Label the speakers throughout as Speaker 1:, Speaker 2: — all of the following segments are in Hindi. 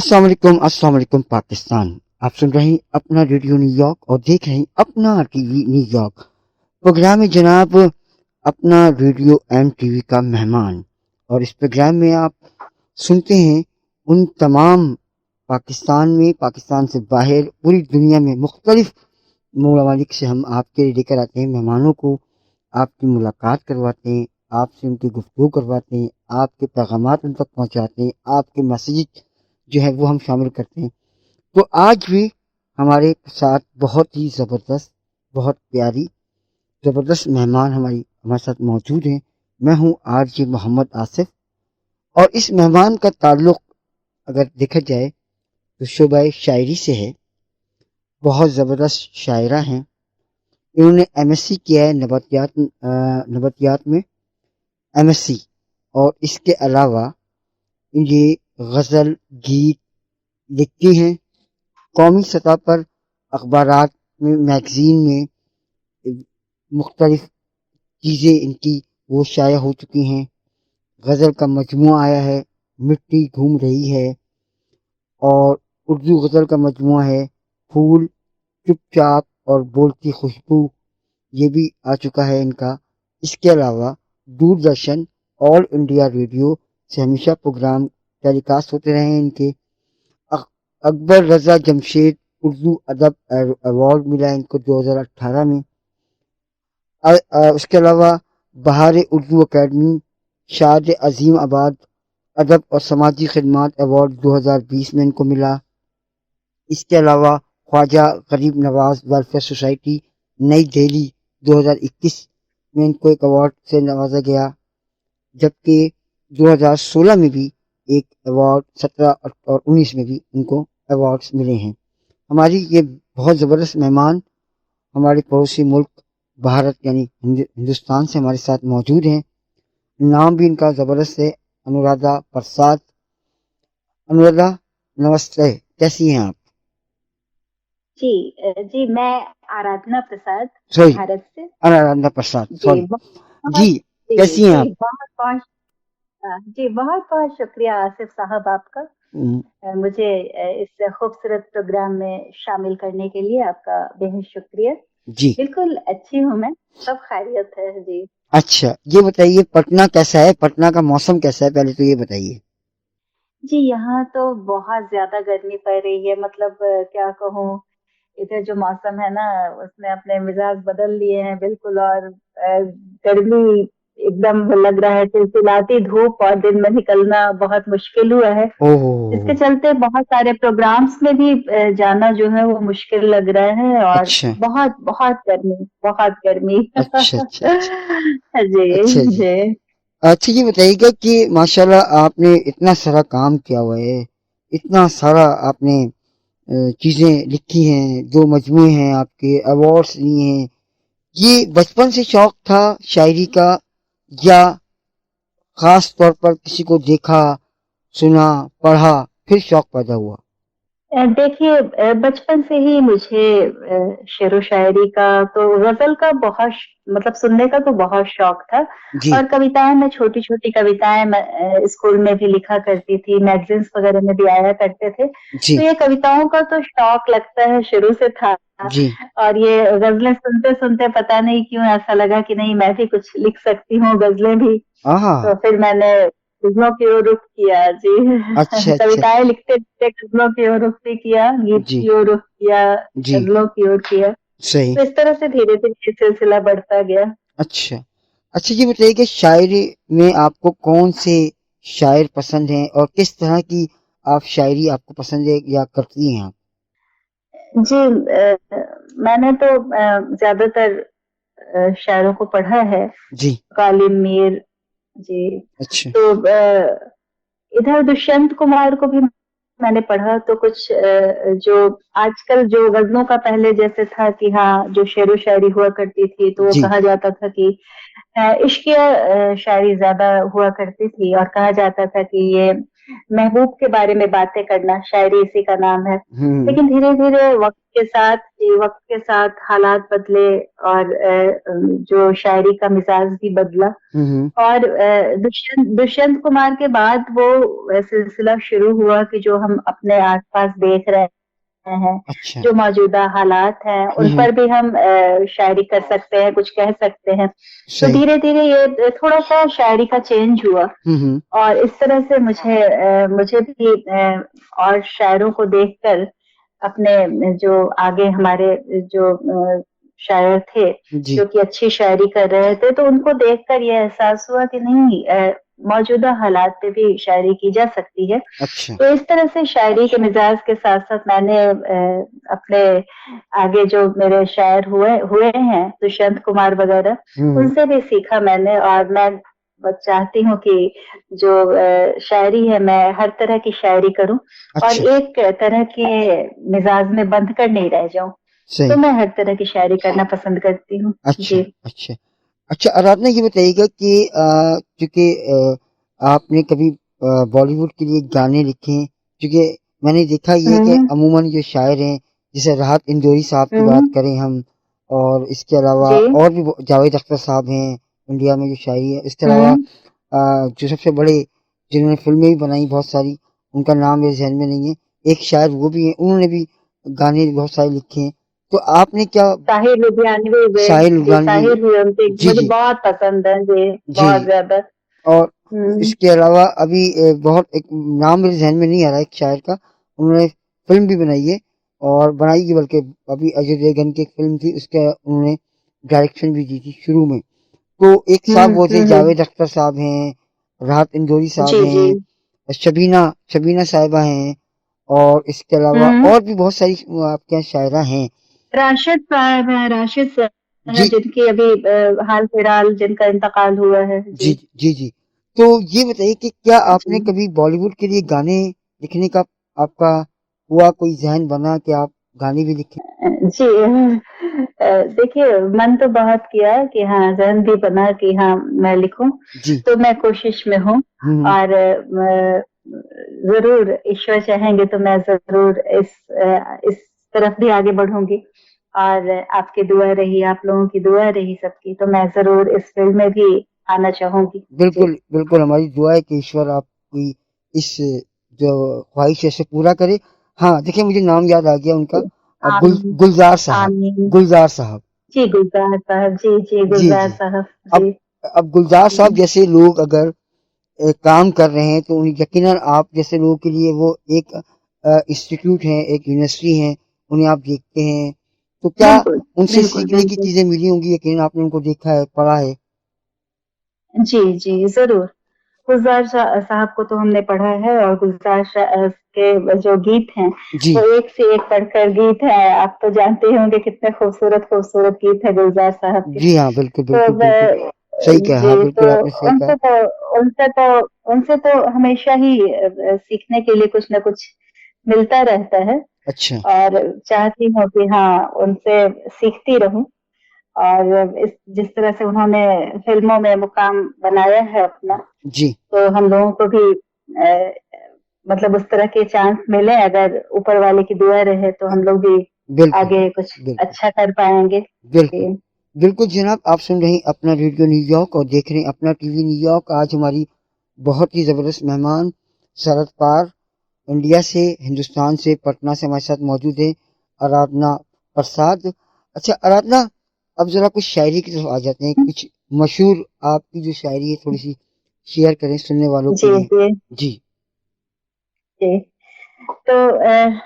Speaker 1: अस्सलाम वालेकुम पाकिस्तान। आप सुन रहे हैं अपना रेडियो न्यूयॉर्क और देख रहे हैं अपना टीवी न्यूयॉर्क। प्रोग्राम में जनाब अपना रेडियो एम टीवी का मेहमान, और इस प्रोग्राम में आप सुनते हैं उन तमाम पाकिस्तान में, पाकिस्तान से बाहर, पूरी दुनिया में मुख्तलिफ ममालिक से हम आपके लिए लेकर आते हैं मेहमानों को, आपकी मुलाकात करवाते हैं, आपसे उनकी गुफ्तगू करवाते हैं, आपके पैगामात उन तक पहुँचाते हैं, आपके मैसेज जो है वो हम शामिल करते हैं। तो आज भी हमारे साथ बहुत ही ज़बरदस्त, बहुत प्यारी, ज़बरदस्त मेहमान हमारे साथ मौजूद हैं। मैं हूँ आरजे मोहम्मद आसिफ, और इस मेहमान का ताल्लुक़ अगर देखा जाए तो शोबा शायरी से है। बहुत ज़बरदस्त शायरा हैं। इन्होंने एमएससी किया है नबतियात में एमएससी, और इसके अलावा ये गज़ल, गीत लिखती हैं। कौमी सतह पर अखबारात में, मैगज़ीन में मुख्तलिफ चीज़ें इनकी वो शाया हो चुकी हैं। गज़ल का मजमुआ आया है, मिट्टी घूम रही है, और उर्दू गज़ल का मजमुआ है, फूल, चुपचाप और बोलती खुशबू, ये भी आ चुका है इनका। इसके अलावा दूरदर्शन, ऑल इंडिया रेडियो से हमेशा प्रोग्राम टेलीकास्ट होते रहे हैं इनके। अकबर रज़ा जमशेद उर्दू अदब अवार्ड मिला इनको 2018 में। उसके अलावा बहार उर्दू अकेडमी, शाद अजीम आबाद अदब और समाजी खिदमत अवार्ड 2020 में इनको मिला। इसके अलावा ख्वाजा गरीब नवाज वेलफेयर सोसाइटी नई दिल्ली 2021 में इनको एक अवार्ड से नवाजा गया, जबकि 2016 में भी एक अवार्ड, 17 और 19 में भी इनको अवार्ड्स मिले हैं। हमारी ये बहुत ज़बरदस्त मेहमान हमारे पड़ोसी मुल्क भारत यानी हिंदुस्तान से हमारे साथ मौजूद हैं। नाम भी इनका ज़बरदस्त है, अनुराधा प्रसाद। अनुराधा, नमस्ते, कैसी हैं आप?
Speaker 2: जी मैं आराधना प्रसाद,
Speaker 1: सॉरी,
Speaker 2: भारत से।
Speaker 1: आराधना प्रसाद,
Speaker 2: जी
Speaker 1: सॉरी
Speaker 2: बहुत
Speaker 1: जी। कैसी हैं आप?
Speaker 2: बहुत बहुत जी बहुत बहुत शुक्रिया आसिफ साहब आपका, मुझे इस खूबसूरत प्रोग्राम में शामिल करने के लिए आपका बेहद शुक्रिया।
Speaker 1: जी
Speaker 2: बिल्कुल अच्छी हूँ मैं, सब खैरियत है जी।
Speaker 1: अच्छा, ये बताइए पटना कैसा है? पटना का मौसम कैसा है, पहले तो ये बताइए।
Speaker 2: जी यहाँ तो बहुत ज्यादा गर्मी पड़ रही है, मतलब क्या कहूँ, इधर जो मौसम है ना उसने अपने मिजाज बदल लिए हैं बिल्कुल। और गर्मी एकदम लग रहा है, चिलचिलाती धूप, और दिन में निकलना बहुत मुश्किल हुआ है। इसके
Speaker 1: ओह,
Speaker 2: इसके बहुत सारे प्रोग्राम्स में भी जाना जो है वो मुश्किल लग रहा है, और
Speaker 1: अच्छा
Speaker 2: बहुत बहुत गर्मी, बहुत गर्मी।
Speaker 1: अच्छा अच्छा अच्छा अच्छा
Speaker 2: जी
Speaker 1: जी।
Speaker 2: जी
Speaker 1: अच्छा, ये बताइएगा कि माशाल्लाह आपने इतना सारा काम किया हुआ है, इतना सारा आपने चीज़ें लिखी हैं, 2 मजमूए हैं आपके, अवार्ड्स लिए हैं। ये बचपन से शौक था शायरी का, या ख़ास तौर पर किसी को देखा, सुना, पढ़ा, फिर शौक पैदा हुआ?
Speaker 2: देखिए बचपन से ही मुझे शेरो शायरी का तो गजल का बहुत मतलब सुनने का तो बहुत शौक था।
Speaker 1: जी,
Speaker 2: और कविताएं, मैं छोटी छोटी कविताएं मैं स्कूल में भी लिखा करती थी, मैगजीन्स वगैरह में भी आया करते थे। तो
Speaker 1: जी,
Speaker 2: ये कविताओं का तो शौक लगता है शुरू से था।
Speaker 1: जी।
Speaker 2: और ये गजलें सुनते सुनते पता नहीं क्यों ऐसा लगा कि नहीं मैं भी कुछ लिख सकती हूँ गजलें भी।
Speaker 1: आहा!
Speaker 2: तो फिर मैंने गज़लों की ओर रुख किया जी।
Speaker 1: अच्छा, अच्छा।
Speaker 2: कविताएँ लिखते-लिखते गज़लों की ओर रुख भी किया, गीत
Speaker 1: जी,
Speaker 2: की ओर रुख किया,
Speaker 1: जी,
Speaker 2: गज़लों की ओर किया।
Speaker 1: सही।
Speaker 2: तो इस तरह से धीरे-धीरे ये सिलसिला बढ़ता गया।
Speaker 1: अच्छा। अच्छा, ये बताइए कि शायरी में आपको कौन से शायर पसंद हैं, और किस तरह की आप शायरी आपको पसंद है या करती हैं आप?
Speaker 2: जी मैंने तो ज़्यादातर शायरों को पढ़ा है,
Speaker 1: जी,
Speaker 2: गालिब मीर जी।
Speaker 1: अच्छा।
Speaker 2: तो इधर दुष्यंत कुमार को भी मैंने पढ़ा। तो कुछ जो आजकल जो गज़लों का पहले जैसे था कि हाँ, जो शेरो शायरी हुआ करती थी, तो वो
Speaker 1: जी,
Speaker 2: कहा जाता था कि इश्किया शायरी ज़्यादा हुआ करती थी, और कहा जाता था कि ये महबूब के बारे में बातें करना, शायरी इसी का नाम है।
Speaker 1: हम्म।
Speaker 2: लेकिन धीरे-धीरे वक़्त के साथ हालात बदले और जो शायरी का मिज़ाज भी बदला
Speaker 1: हम्म।
Speaker 2: और दुष्यंत कुमार के बाद वो सिलसिला शुरू हुआ कि जो हम अपने आस-पास देख रहे हैं,
Speaker 1: अच्छा।
Speaker 2: जो मौजूदा हालात हैं, उन
Speaker 1: हम्म।
Speaker 2: पर भी हम शायरी कर सकते हैं, कुछ कह सकते हैं। तो
Speaker 1: सही।
Speaker 2: धीरे-धीरे ये थोड़ा-सा शायरी का चेंज हुआ
Speaker 1: हम्म।
Speaker 2: और इस तरह से मुझे भी और शायरों को देखकर अपने जो आगे हमारे जो शायर थे,
Speaker 1: जी।
Speaker 2: जो कि अच्छी शायरी कर रहे थे, तो उनको देखकर ये एहसास हुआ कि नहीं मौजूदा हालात पे भी शायरी की जा सकती है।
Speaker 1: अच्छा।
Speaker 2: तो इस तरह से शायरी के मिज़ाज के साथ-साथ मैंने अपने आगे जो मेरे शायर हुए हुए हैं, दुष्यंत कुमार वगैरह,
Speaker 1: हम्म।
Speaker 2: उनसे भी सीखा मैंने और मैं चाहती हूँ कि जो शायरी है मैं हर तरह की शायरी करूँ और
Speaker 1: अच्छा।
Speaker 2: एक तरह के मिज़ाज में बंध कर नहीं रह जाऊँ। तो
Speaker 1: सही।
Speaker 2: मैं हर तरह की शायरी करना पसंद करती हूँ।
Speaker 1: अच्छा।
Speaker 2: जी।
Speaker 1: अच्छा। अच्छा, आराधना ये बताइएगा कि चूँकि आपने कभी बॉलीवुड के लिए गाने लिखे हैं, क्योंकि मैंने देखा ये है कि
Speaker 2: हुँ,
Speaker 1: अमूमन जो शायर हैं, जैसे राहत इंदौरी साहब की
Speaker 2: हुँ,
Speaker 1: बात करें हम, और इसके अलावा
Speaker 2: जी,
Speaker 1: और भी जावेद अख्तर साहब हैं, इंडिया में जो शायरी है। इसके अलावा
Speaker 2: हुँ,
Speaker 1: जो सबसे बड़े, जिन्होंने फ़िल्में भी बनाई बहुत सारी, उनका नाम मेरे ज़हन में नहीं है। एक शायर वो भी हैं, उन्होंने भी गाने बहुत सारे लिखे हैं। तो आपने क्या
Speaker 2: ताहिर लुधियानवी हुए,
Speaker 1: साहिल
Speaker 2: जी,
Speaker 1: लुधियानवी।
Speaker 2: ताहिर हुए उनके
Speaker 1: जी,
Speaker 2: मुझे
Speaker 1: जी।
Speaker 2: बहुत पसंद हैं, जी,
Speaker 1: जी।
Speaker 2: बहुत ज़्यादा।
Speaker 1: और
Speaker 2: हुँ,
Speaker 1: इसके अलावा अभी बहुत एक नाम मेरे ज़हन में नहीं आ रहा है एक शायर का, उन्होंने फ़िल्म भी बनाई है, और बनाई की बल्कि अभी अजय देवगन की एक फ़िल्म थी, उसका उन्होंने डायरेक्शन भी दी थी शुरू में। तो एक साहब वो थे,
Speaker 2: हुँ।
Speaker 1: जावेद अख्तर साहब हैं, राहत इंदौरी
Speaker 2: जी,
Speaker 1: साहब
Speaker 2: जी।
Speaker 1: हैं, शबीना शबीना साहिबा हैं, और इसके अलावा
Speaker 2: हुँ,
Speaker 1: और भी बहुत सारी आपके यहाँ शायरा हैं।
Speaker 2: राशिद साहब हैं, राशिद साहब
Speaker 1: जी,
Speaker 2: जिनकी अभी हाल-फिलहाल जिनका इंतकाल हुआ है।
Speaker 1: जी,
Speaker 2: जी।
Speaker 1: जी, जी। तो ये बताइए कि क्या आपने
Speaker 2: जी।
Speaker 1: कभी बॉलीवुड के लिए गाने लिखने का आपका हुआ, कोई ज़हन बना कि आप गाने भी लिखें?
Speaker 2: जी देखिए मन तो बहुत किया है कि हाँ, ज़हन भी बना कि हाँ, मैं लिखूँ,
Speaker 1: जी।
Speaker 2: तो मैं कोशिश में हूँ
Speaker 1: हुँ, हुँ।
Speaker 2: और ज़रूर ईश्वर चाहेंगे तो मैं ज़रूर इस तरफ भी आगे बढ़ूँगी और आपकी दुआ रही, आप लोगों की दुआ रही सबकी, तो मैं ज़रूर इस फ़ील्ड में भी आना चाहूँगी। जी।
Speaker 1: बिल्कुल, बिल्कुल, हमारी दुआ है कि ईश्वर आपकी इस जो ख़्वाहिश है इसे पूरा करे। हाँ, देखिए मुझे नाम याद आ गया उनका,
Speaker 2: आमीन,
Speaker 1: गुलज़ार साहब,
Speaker 2: आमीन।
Speaker 1: गुलज़ार साहब।
Speaker 2: जी, गुलज़ार साहब। जी, जी,
Speaker 1: जी,
Speaker 2: गुलज़ार
Speaker 1: जी।
Speaker 2: साहब।
Speaker 1: अब
Speaker 2: जी,
Speaker 1: अब गुलज़ार साहब
Speaker 2: जी।
Speaker 1: जैसे लोग अगर काम कर रहे हैं, तो यकीनन आप जैसे लोगों के लिए वो एक इंस्टीट्यूट है, एक यूनिवर्सिटी है, उन्हें आप देखते हैं, तो क्या
Speaker 2: बिल्कुल,
Speaker 1: उनसे
Speaker 2: बिल्कुल,
Speaker 1: सीखने की
Speaker 2: बिल्कुल।
Speaker 1: चीज़ें मिली होंगी, यकीनन आपने उनको देखा है, पढ़ा है?
Speaker 2: जी, जी, ज़रूर। गुलज़ार साहब को तो हमने पढ़ा है और गुलज़ार के जो गीत हैं,
Speaker 1: जी।
Speaker 2: वो एक से एक बढ़कर गीत हैं। आप तो जानते ही होंगे कितने खूबसूरत-खूबसूरत गीत हैं गुलज़ार साहब के।
Speaker 1: जी हाँ, बिल्कुल,
Speaker 2: तो
Speaker 1: बिल्कुल, बिल्कुल। सही कहा, हाँ,
Speaker 2: जी, तो
Speaker 1: बिल्कुल आपने सही कहा।
Speaker 2: उनसे तो उनसे तो उनसे तो हमेशा ही सीखने के लिए कुछ न कुछ मिलता रहता है
Speaker 1: अच्छा।
Speaker 2: और चाहती हूँ कि हाँ, उनसे सीखती रहूँ और इस जिस तरह से उन्होंने फ़िल्मों में मुकाम बनाया है अपना,
Speaker 1: जी।
Speaker 2: तो हम लोगों को भी अ, मतलब उस तरह के चांस मिले अगर ऊपर वाले की दुआ रहे तो हम लोग भी
Speaker 1: बिल्कुल,
Speaker 2: आगे कुछ
Speaker 1: बिल्कुल,
Speaker 2: अच्छा कर पाएँगे।
Speaker 1: बिल्कुल।
Speaker 2: जी।
Speaker 1: बिल्कुल जनाब, आप सुन रहे हैं अपना रेडियो न्यूयॉर्क और देख रहे हैं अपना टीवी न्यूयॉर्क। आज हमारी बहुत ही ज़बरदस्त मेहमान शरद पार इंडिया से, हिंदुस्तान से, पटना से हमारे साथ मौजूद है, आराधना प्रसाद। अच्छा आराधना, अब ज़रा कुछ शायरी की तरफ आ जाते हैं। कुछ मशहूर आपकी जो शायरी है थोड़ी-सी शेयर करें सुनने वालों के
Speaker 2: जी,
Speaker 1: लिए।
Speaker 2: जी,
Speaker 1: जी।
Speaker 2: जी। तो अ,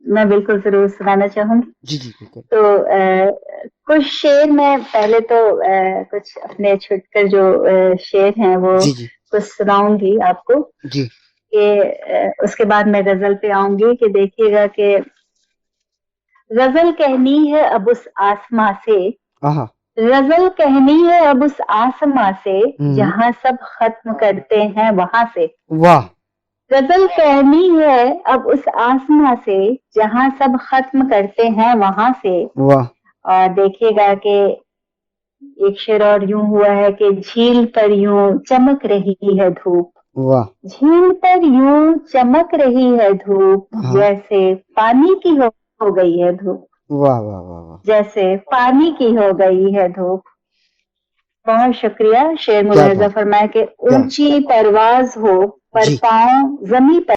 Speaker 2: मैं बिल्कुल ज़रूर सुनाना चाहूँगी।
Speaker 1: जी, जी, बिल्कुल।
Speaker 2: तो कुछ शेर मैं पहले तो कुछ अपने छुटकर जो शेर हैं वो
Speaker 1: जी, जी।
Speaker 2: कुछ सुनाऊँगी आपको
Speaker 1: जी।
Speaker 2: कि उसके बाद मैं ग़ज़ल पे आऊँगी कि देखिएगा कि ग़ज़ल कहनी है अब उस आसमाँ से,
Speaker 1: आहा!
Speaker 2: ग़ज़ल कहनी है अब उस आसमाँ से,
Speaker 1: हुँ, हुँ।
Speaker 2: जहाँ सब ख़त्म करते हैं वहाँ से।
Speaker 1: वाह!
Speaker 2: ग़ज़ल कहनी है अब उस आसमाँ से, जहाँ सब ख़त्म करते हैं वहाँ से।
Speaker 1: वाह!
Speaker 2: और देखिएगा कि एक शेर और यूँ हुआ है कि झील पर यूँ चमक रही है धूप,
Speaker 1: वाह।
Speaker 2: झील पर यूं चमक रही है धूप,
Speaker 1: हाँ।
Speaker 2: जैसे पानी की हो गई है धूप,
Speaker 1: वाह वाह वाह वाह।
Speaker 2: जैसे पानी की हो गई है धूप। बहुत शुक्रिया। शेर
Speaker 1: क्या
Speaker 2: मुलाहिजा
Speaker 1: बात।
Speaker 2: फरमाया कि
Speaker 1: क्या
Speaker 2: ऊंची परवाज हो पर
Speaker 1: जी।
Speaker 2: पाँव जमी पर